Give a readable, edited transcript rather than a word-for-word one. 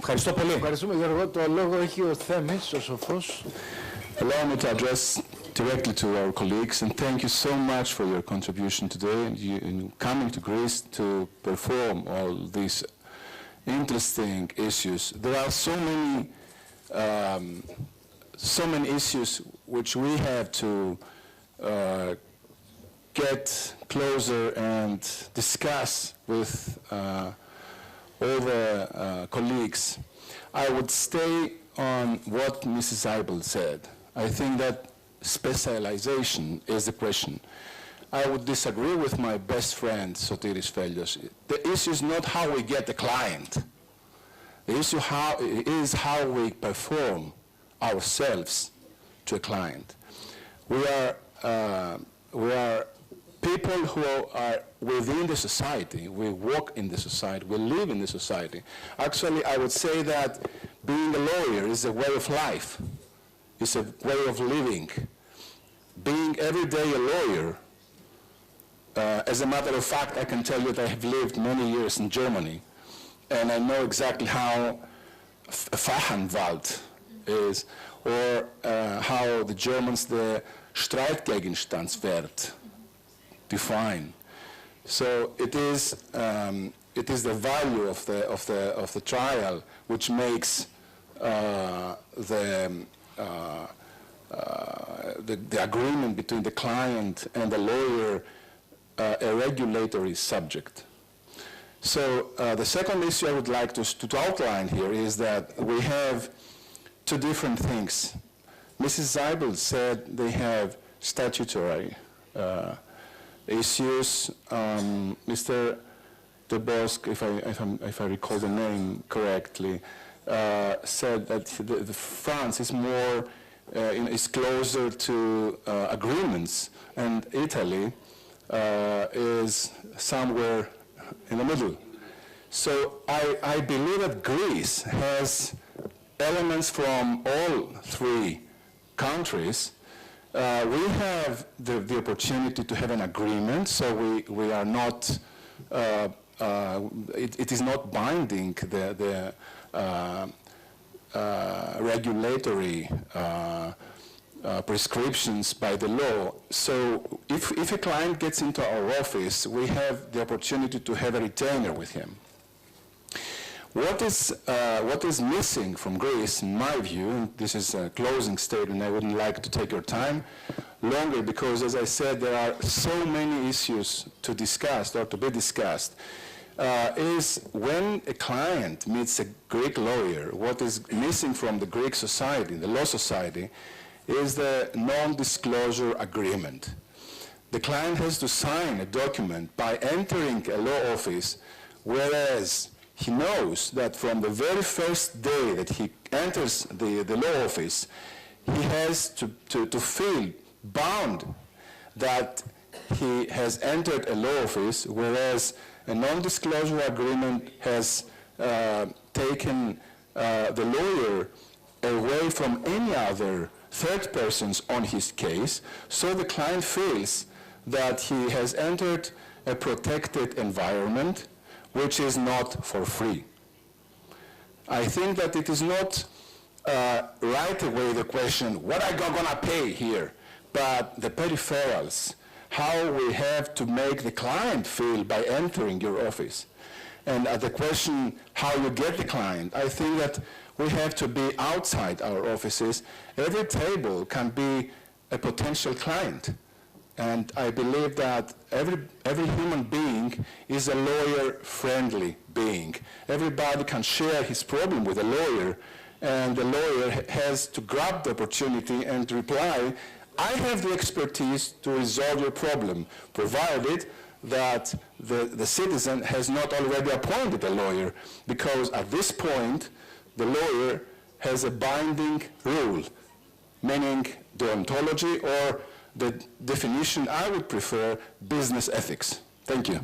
Ευχαριστώ πολύ. Ευχαριστούμε, Γιώργο. Το λόγο έχει ο Θέμης, ο Σοφός. Allow me to address directly to our colleagues and thank you so much for your contribution today and you coming to Greece to perform all these interesting issues. There are so many issues which we have to get closer and discuss with all the colleagues. I would stay on what Mrs. Eibel said. I think that specialization is the question. I would disagree with my best friend, Sotiris Felios. The issue is not how we get the client. The issue is how we perform ourselves to a client. We are people who are within the society. We walk in the society. We live in the society. Actually, I would say that being a lawyer is a way of life. It's a way of living. Being every day a lawyer, as a matter of fact, I can tell you that I have lived many years in Germany, and I know exactly how Fachanwalt is, or how the Germans the Streitgegenstandswert define. So it is the value of the trial which makes the agreement between the client and the lawyer a regulatory subject. So the second issue I would like to outline here is that we have two different things. Mrs. Eibel said they have statutory issues. Mr. De Bosque, if I recall the name correctly, said that France is more is closer to agreements, and Italy is somewhere in the middle. So I believe that Greece has elements from all three countries. We have the opportunity to have an agreement, so we are not, it is not binding the regulatory prescriptions by the law. So if a client gets into our office, we have the opportunity to have a retainer with him. What is missing from Greece, in my view, and this is a closing statement, I wouldn't like to take your time longer because, as I said, there are so many issues to discuss or to be discussed, is when a client meets a Greek lawyer, what is missing from the Greek society, the law society, is the non-disclosure agreement. The client has to sign a document by entering a law office, whereas he knows that from the very first day that he enters the law office, he has to feel bound that he has entered a law office, whereas a non-disclosure agreement has taken the lawyer away from any other third persons on his case, so the client feels that he has entered a protected environment, which is not for free. I think that it is not right away the question, what are you going to pay here? But the peripherals, how we have to make the client feel by entering your office. And the question, how you get the client, I think that we have to be outside our offices. Every table can be a potential client. And I believe that every human being is a lawyer-friendly being. Everybody can share his problem with a lawyer, and the lawyer has to grab the opportunity and reply, I have the expertise to resolve your problem, provided that the citizen has not already appointed a lawyer, because at this point, the lawyer has a binding rule, meaning deontology or the definition I would prefer, business ethics. Thank you.